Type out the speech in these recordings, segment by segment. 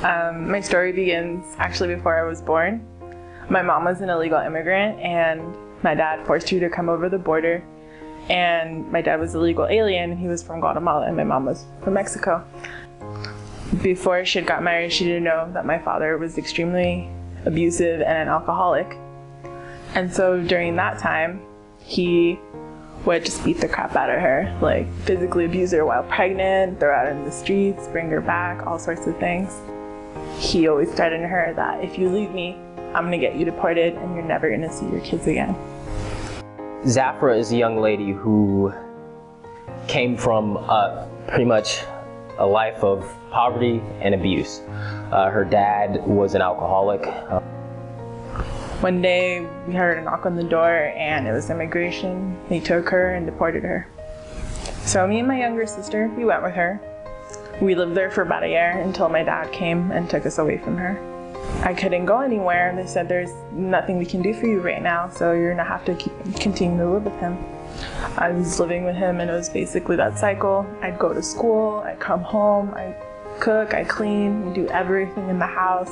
My story begins actually before I was born. My mom was an illegal immigrant and my dad forced her to come over the border. And my dad was a legal alien and he was from Guatemala and my mom was from Mexico. Before she had got married, she didn't know that my father was extremely abusive and an alcoholic. And so during that time, he would just beat the crap out of her, like physically abuse her while pregnant, throw her out in the streets, bring her back, all sorts of things. He always threatened her that if you leave me, I'm gonna get you deported and you're never gonna see your kids again. Zafra is a young lady who came from pretty much a life of poverty and abuse. Her dad was an alcoholic. One day we heard a knock on the door and it was immigration. They took her and deported her. So me and my younger sister, we went with her. We lived there for about a year until my dad came and took us away from her. I couldn't go anywhere. They said there's nothing we can do for you right now, so you're gonna have to continue to live with him. I was living with him and it was basically that cycle. I'd go to school, I'd come home, I'd cook, I'd clean, I'd do everything in the house.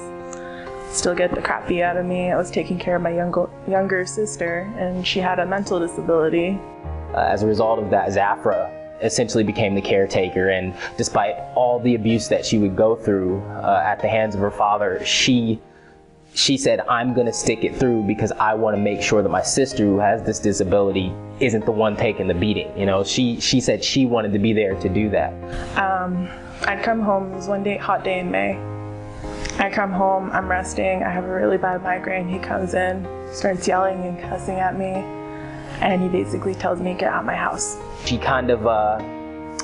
Still get the crap beat out of me. I was taking care of my younger sister and she had a mental disability. As a result of that, Zafra essentially became the caretaker, and despite all the abuse that she would go through at the hands of her father, she said, I'm gonna stick it through because I wanna make sure that my sister who has this disability isn't the one taking the beating. You know, she said she wanted to be there to do that. I'd come home, it was one day, hot day in May. I come home, I'm resting, I have a really bad migraine. He comes in, starts yelling and cussing at me, and he basically tells me, get out of my house. She kind of,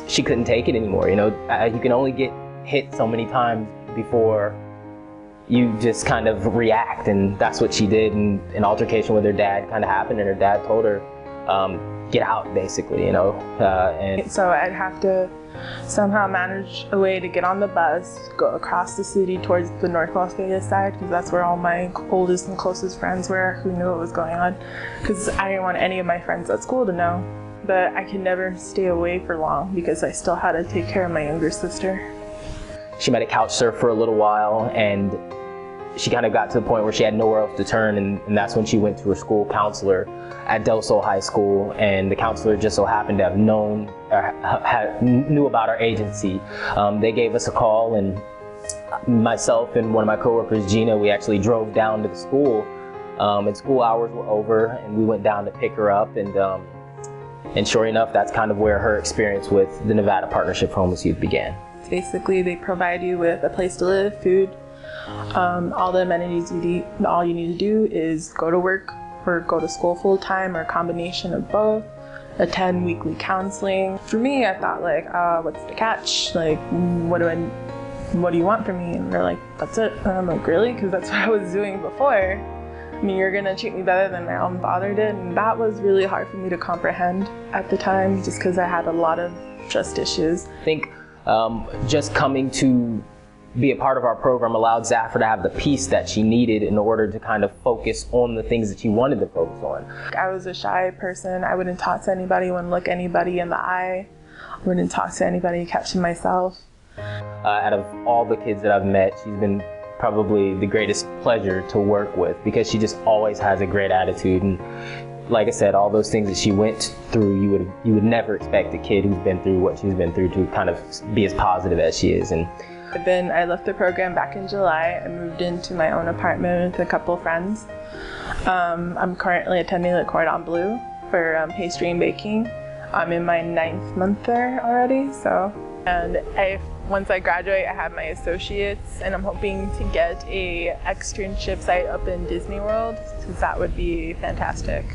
she couldn't take it anymore. You know, you can only get hit so many times before you just kind of react, and that's what she did. And an altercation with her dad kind of happened, and her dad told her, get out, basically, you know. And so I'd have to somehow manage a way to get on the bus, go across the city towards the North Las Vegas side, because that's where all my oldest and closest friends were who knew what was going on, because I didn't want any of my friends at school to know. But I could never stay away for long because I still had to take care of my younger sister. She might have couch surfed for a little while, and she kind of got to the point where she had nowhere else to turn, and that's when she went to her school counselor at Del Sol High School, and the counselor just so happened to have knew about our agency. They gave us a call, and myself and one of my coworkers, Gina, we actually drove down to the school, and school hours were over, and we went down to pick her up, and sure enough, that's kind of where her experience with the Nevada Partnership for Homeless Youth began. Basically, they provide you with a place to live, food, all the amenities you need. All you need to do is go to work or go to school full-time or a combination of both, attend weekly counseling. For me, I thought like, what's the catch? Like, what do you want from me? And they're like, that's it. And I'm like, really? Because that's what I was doing before. I mean, you're gonna treat me better than my own father did, and that was really hard for me to comprehend at the time, just because I had a lot of trust issues. I think just coming to be a part of our program allowed Zafra to have the peace that she needed in order to kind of focus on the things that she wanted to focus on. I was a shy person. I wouldn't talk to anybody, wouldn't look anybody in the eye, wouldn't talk to anybody, kept to myself. Out of all the kids that I've met, she's been probably the greatest pleasure to work with because she just always has a great attitude, and like I said, all those things that she went through, you would never expect a kid who's been through what she's been through to kind of be as positive as she is. And I left the program back in July. I moved into my own apartment with a couple friends. I'm currently attending the Cordon Bleu for pastry and baking. I'm in my 9th month there already, and once I graduate, I have my associates, and I'm hoping to get a externship site up in Disney World, because that would be fantastic.